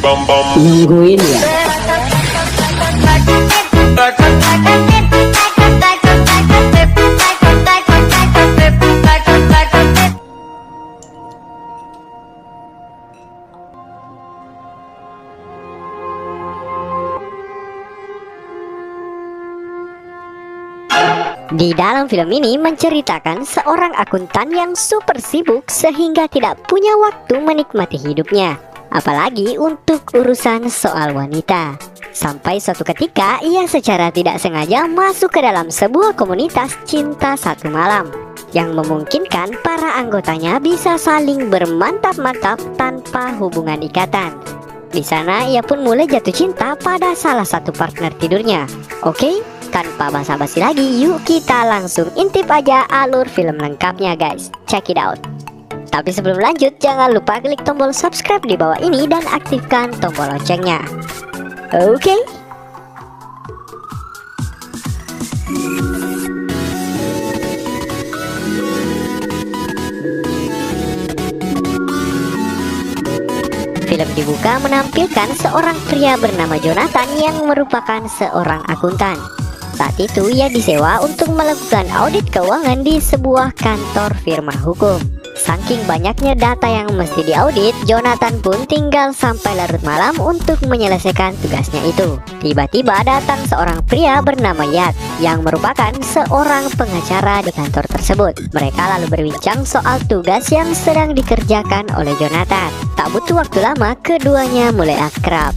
Nungguin ya. Di dalam film ini menceritakan seorang akuntan yang super sibuk sehingga tidak punya waktu menikmati hidupnya, apalagi untuk urusan soal wanita. Sampai suatu ketika ia secara tidak sengaja masuk ke dalam sebuah komunitas cinta satu malam yang memungkinkan para anggotanya bisa saling bermantap-mantap tanpa hubungan ikatan. Di sana ia pun mulai jatuh cinta pada salah satu partner tidurnya. Oke, tanpa basa-basi lagi, yuk kita langsung intip aja alur film lengkapnya guys. Check it out. Tapi sebelum lanjut, jangan lupa klik tombol subscribe di bawah ini dan aktifkan tombol loncengnya. Oke. Film dibuka menampilkan seorang pria bernama Jonathan yang merupakan seorang akuntan. Saat itu ia disewa untuk melakukan audit keuangan di sebuah kantor firma hukum. Saking banyaknya data yang mesti diaudit, Jonathan pun tinggal sampai larut malam untuk menyelesaikan tugasnya itu. Tiba-tiba datang seorang pria bernama Yat yang merupakan seorang pengacara di kantor tersebut. Mereka lalu berbincang soal tugas yang sedang dikerjakan oleh Jonathan. Tak butuh waktu lama, keduanya mulai akrab.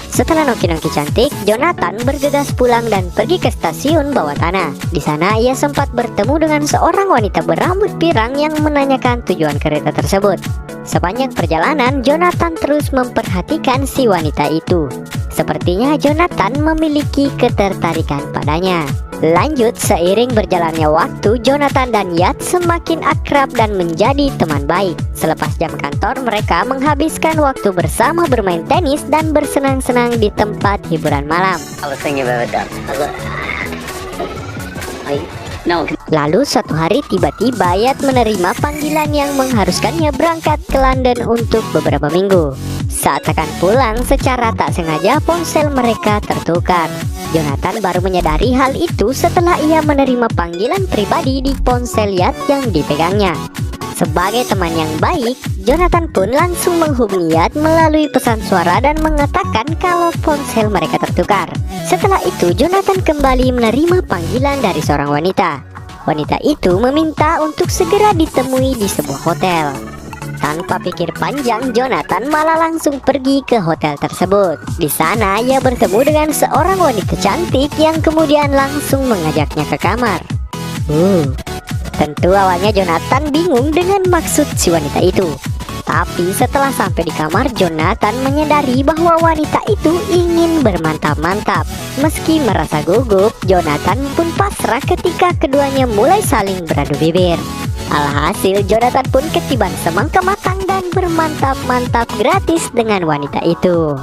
Setelah noki-noki cantik, Jonathan bergegas pulang dan pergi ke stasiun bawah tanah. Di sana ia sempat bertemu dengan seorang wanita berambut pirang yang menanyakan tujuan kereta tersebut. Sepanjang perjalanan, Jonathan terus memperhatikan si wanita itu. Sepertinya Jonathan memiliki ketertarikan padanya. Lanjut, seiring berjalannya waktu, Jonathan dan Yat semakin akrab dan menjadi teman baik. Selepas jam kantor, mereka menghabiskan waktu bersama bermain tenis dan bersenang-senang di tempat hiburan malam. Lalu suatu hari tiba-tiba Yat menerima panggilan yang mengharuskannya berangkat ke London untuk beberapa minggu. Saat akan pulang, secara tak sengaja ponsel mereka tertukar. Jonathan baru menyadari hal itu setelah ia menerima panggilan pribadi di ponsel Yat yang dipegangnya. Sebagai teman yang baik, Jonathan pun langsung menghubungi Yat melalui pesan suara dan mengatakan kalau ponsel mereka tertukar. Setelah itu, Jonathan kembali menerima panggilan dari seorang wanita. Wanita itu meminta untuk segera ditemui di sebuah hotel. Tanpa pikir panjang, Jonathan malah langsung pergi ke hotel tersebut. Di sana ia bertemu dengan seorang wanita cantik yang kemudian langsung mengajaknya ke kamar. Tentu awalnya Jonathan bingung dengan maksud si wanita itu. Tapi setelah sampai di kamar, Jonathan menyadari bahwa wanita itu ingin bermantap-mantap. Meski merasa gugup, Jonathan pun pasrah ketika keduanya mulai saling beradu bibir. Alhasil, Jonathan pun ketiban semangka matang dan bermantap-mantap gratis dengan wanita itu.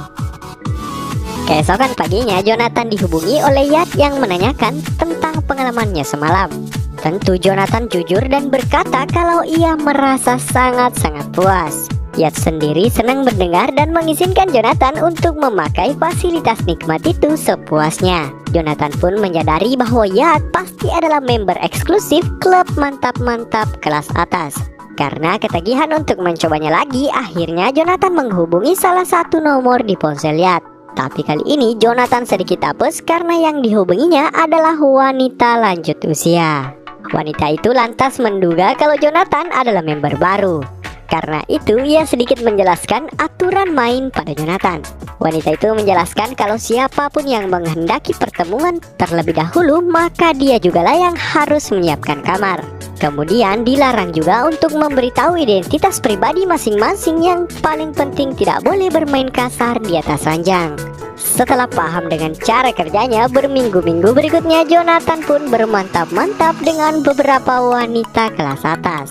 Keesokan paginya, Jonathan dihubungi oleh Yat yang menanyakan tentang pengalamannya semalam. Tentu Jonathan jujur dan berkata kalau ia merasa sangat-sangat puas. Yat sendiri senang mendengar dan mengizinkan Jonathan untuk memakai fasilitas nikmat itu sepuasnya. Jonathan pun menyadari bahwa Yat pasti adalah member eksklusif klub mantap-mantap kelas atas. Karena ketagihan untuk mencobanya lagi, akhirnya Jonathan menghubungi salah satu nomor di ponsel Yat. Tapi kali ini Jonathan sedikit apes karena yang dihubunginya adalah wanita lanjut usia. Wanita itu lantas menduga kalau Jonathan adalah member baru. Karena itu ia sedikit menjelaskan aturan main pada Jonathan. Wanita itu menjelaskan kalau siapapun yang menghendaki pertemuan terlebih dahulu, maka dia jugalah yang harus menyiapkan kamar. Kemudian dilarang juga untuk memberitahu identitas pribadi masing-masing, yang paling penting tidak boleh bermain kasar di atas ranjang. Setelah paham dengan cara kerjanya, berminggu-minggu berikutnya Jonathan pun bermantap-mantap dengan beberapa wanita kelas atas.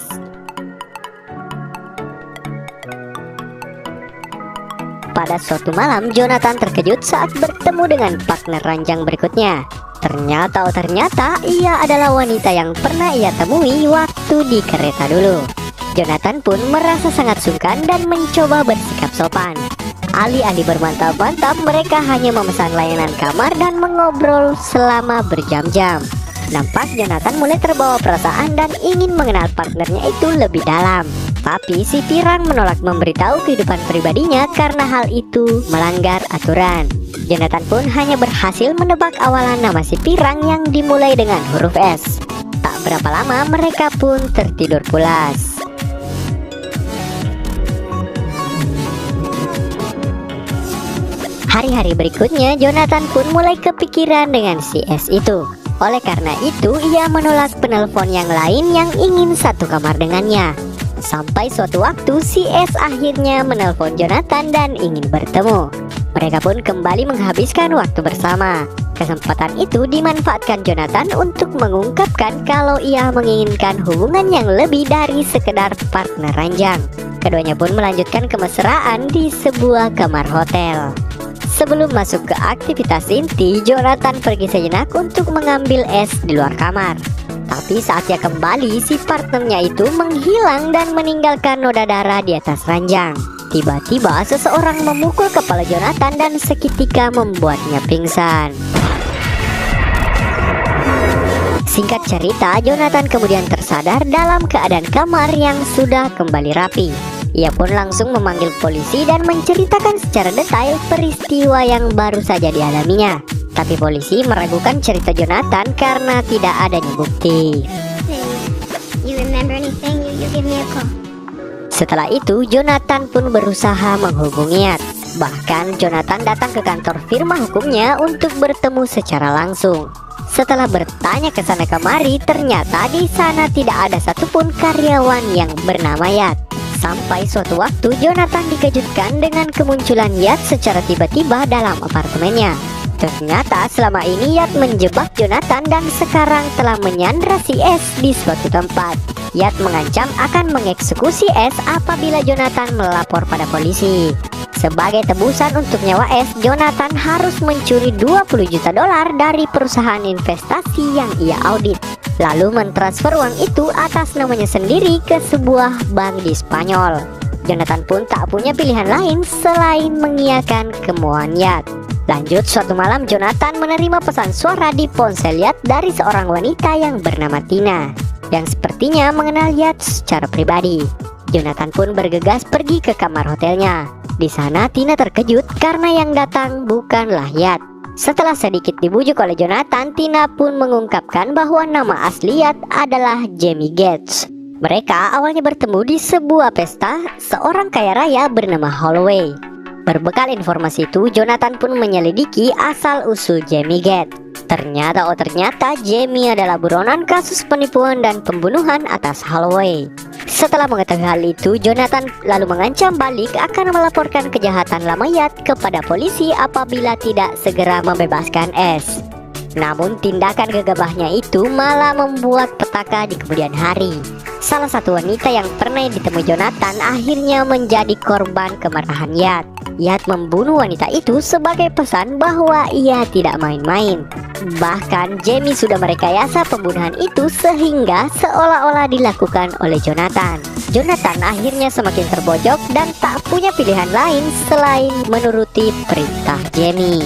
Pada suatu malam, Jonathan terkejut saat bertemu dengan partner ranjang berikutnya. Ternyata ia adalah wanita yang pernah ia temui waktu di kereta dulu. Jonathan pun merasa sangat sungkan dan mencoba bersikap sopan. Alih-alih bermantap-mantap, mereka hanya memesan layanan kamar dan mengobrol selama berjam-jam. Nampak Jonathan mulai terbawa perasaan dan ingin mengenal partnernya itu lebih dalam. Tapi si Pirang menolak memberitahu kehidupan pribadinya karena hal itu melanggar aturan. Jonathan pun hanya berhasil menebak awalan nama si Pirang yang dimulai dengan huruf S. Tak berapa lama mereka pun tertidur pulas. Hari-hari berikutnya Jonathan pun mulai kepikiran dengan si S itu. Oleh karena itu ia menolak penelpon yang lain yang ingin satu kamar dengannya. Sampai suatu waktu si S akhirnya menelpon Jonathan dan ingin bertemu. Mereka pun kembali menghabiskan waktu bersama. Kesempatan itu dimanfaatkan Jonathan untuk mengungkapkan kalau ia menginginkan hubungan yang lebih dari sekedar partner ranjang. Keduanya pun melanjutkan kemesraan di sebuah kamar hotel. Sebelum masuk ke aktivitas inti, Jonathan pergi sejenak untuk mengambil es di luar kamar. Tapi saat ia kembali, si partnernya itu menghilang dan meninggalkan noda darah di atas ranjang. Tiba-tiba seseorang memukul kepala Jonathan dan seketika membuatnya pingsan. Singkat cerita, Jonathan kemudian tersadar dalam keadaan kamar yang sudah kembali rapi. Ia pun langsung memanggil polisi dan menceritakan secara detail peristiwa yang baru saja dialaminya. Tapi polisi meragukan cerita Jonathan karena tidak adanya bukti. Setelah itu, Jonathan pun berusaha menghubungi Yat. Bahkan Jonathan datang ke kantor firma hukumnya untuk bertemu secara langsung. Setelah bertanya ke sana kemari, ternyata di sana tidak ada satupun karyawan yang bernama Yat. Sampai suatu waktu Jonathan dikejutkan dengan kemunculan Yat secara tiba-tiba dalam apartemennya. Ternyata selama ini Yat menjebak Jonathan dan sekarang telah menyandra si S di suatu tempat. Yat mengancam akan mengeksekusi S apabila Jonathan melapor pada polisi. Sebagai tebusan untuk nyawa S, Jonathan harus mencuri 20 juta dolar dari perusahaan investasi yang ia audit, lalu mentransfer uang itu atas namanya sendiri ke sebuah bank di Spanyol. Jonathan pun tak punya pilihan lain selain mengiyakan kemauan Yat. Lanjut, suatu malam Jonathan menerima pesan suara di ponsel Yat dari seorang wanita yang bernama Tina, yang sepertinya mengenal Yat secara pribadi. Jonathan pun bergegas pergi ke kamar hotelnya. Di sana Tina terkejut karena yang datang bukanlah Yat. Setelah sedikit dibujuk oleh Jonathan, Tina pun mengungkapkan bahwa nama asli Yat adalah Jamie Gates. Mereka awalnya bertemu di sebuah pesta seorang kaya raya bernama Holloway. Berbekal informasi itu, Jonathan pun menyelidiki asal-usul Jamie Gates. Ternyata Jamie adalah buronan kasus penipuan dan pembunuhan atas Holloway. Setelah mengetahui hal itu, Jonathan lalu mengancam balik akan melaporkan kejahatan lama Yat kepada polisi apabila tidak segera membebaskan S. Namun tindakan gegabahnya itu malah membuat petaka di kemudian hari. Salah satu wanita yang pernah ditemui Jonathan akhirnya menjadi korban kemarahan Yat. Yat membunuh wanita itu sebagai pesan bahwa ia tidak main-main. Bahkan Jamie sudah merekayasa pembunuhan itu sehingga seolah-olah dilakukan oleh Jonathan. Jonathan akhirnya semakin terbojok dan tak punya pilihan lain selain menuruti perintah Jamie.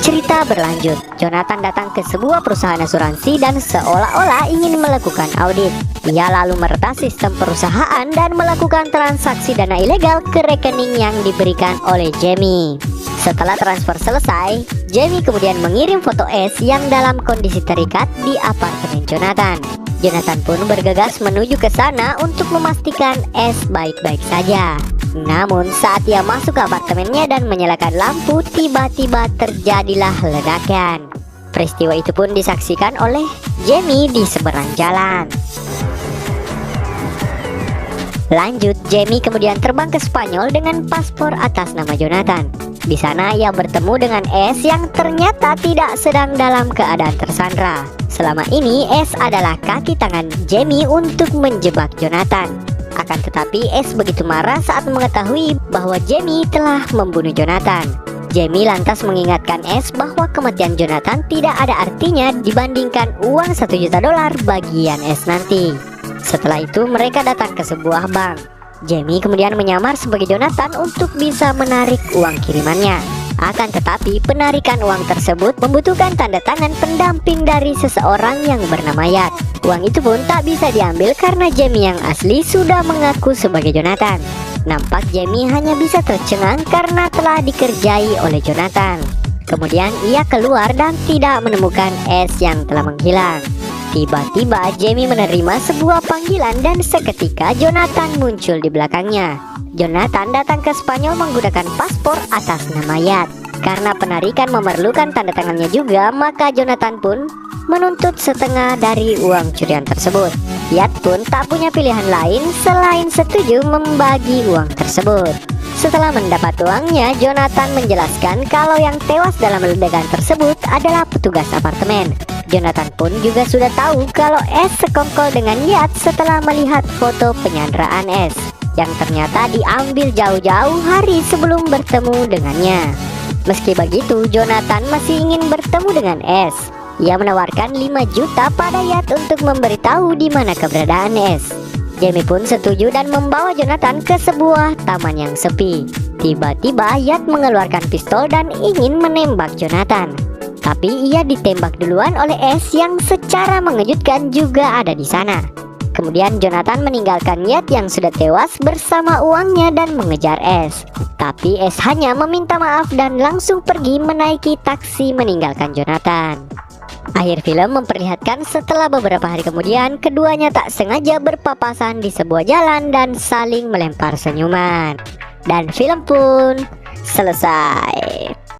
Cerita berlanjut, Jonathan datang ke sebuah perusahaan asuransi dan seolah-olah ingin melakukan audit. Ia lalu meretas sistem perusahaan dan melakukan transaksi dana ilegal ke rekening yang diberikan oleh Jamie. Setelah transfer selesai, Jamie kemudian mengirim foto S yang dalam kondisi terikat di apartemen Jonathan. Jonathan pun bergegas menuju ke sana untuk memastikan S baik-baik saja. Namun saat ia masuk ke apartemennya dan menyalakan lampu, tiba-tiba terjadilah ledakan. Peristiwa itu pun disaksikan oleh Jamie di seberang jalan. Lanjut, Jamie kemudian terbang ke Spanyol dengan paspor atas nama Jonathan. Di sana ia bertemu dengan S yang ternyata tidak sedang dalam keadaan tersandra. Selama ini S adalah kaki tangan Jamie untuk menjebak Jonathan. Akan tetapi S begitu marah saat mengetahui bahwa Jamie telah membunuh Jonathan. Jamie lantas mengingatkan S bahwa kematian Jonathan tidak ada artinya dibandingkan uang 1 juta dolar bagian S nanti. Setelah itu mereka datang ke sebuah bank. Jamie kemudian menyamar sebagai Jonathan untuk bisa menarik uang kirimannya. Akan tetapi penarikan uang tersebut membutuhkan tanda tangan pendamping dari seseorang yang bernama Yat. Uang itu pun tak bisa diambil karena Jamie yang asli sudah mengaku sebagai Jonathan. Nampak Jamie hanya bisa tercengang karena telah dikerjai oleh Jonathan. Kemudian ia keluar dan tidak menemukan S yang telah menghilang. Tiba-tiba Jamie menerima sebuah panggilan dan seketika Jonathan muncul di belakangnya. Jonathan datang ke Spanyol menggunakan paspor atas nama Yat. Karena penarikan memerlukan tanda tangannya juga, maka Jonathan pun menuntut setengah dari uang curian tersebut. Yat pun tak punya pilihan lain selain setuju membagi uang tersebut. Setelah mendapat uangnya, Jonathan menjelaskan kalau yang tewas dalam ledakan tersebut adalah petugas apartemen. Jonathan pun juga sudah tahu kalau S sekongkol dengan Yat setelah melihat foto penyanderaan S yang ternyata diambil jauh-jauh hari sebelum bertemu dengannya. Meski begitu, Jonathan masih ingin bertemu dengan S. Ia menawarkan 5 juta pada Yat untuk memberitahu di mana keberadaan S. Jamie pun setuju dan membawa Jonathan ke sebuah taman yang sepi. Tiba-tiba Yat mengeluarkan pistol dan ingin menembak Jonathan. Tapi ia ditembak duluan oleh S yang secara mengejutkan juga ada di sana. Kemudian Jonathan meninggalkan Yat yang sudah tewas bersama uangnya dan mengejar S. Tapi S hanya meminta maaf dan langsung pergi menaiki taksi meninggalkan Jonathan. Akhir film memperlihatkan setelah beberapa hari kemudian keduanya tak sengaja berpapasan di sebuah jalan dan saling melempar senyuman. Dan film pun selesai.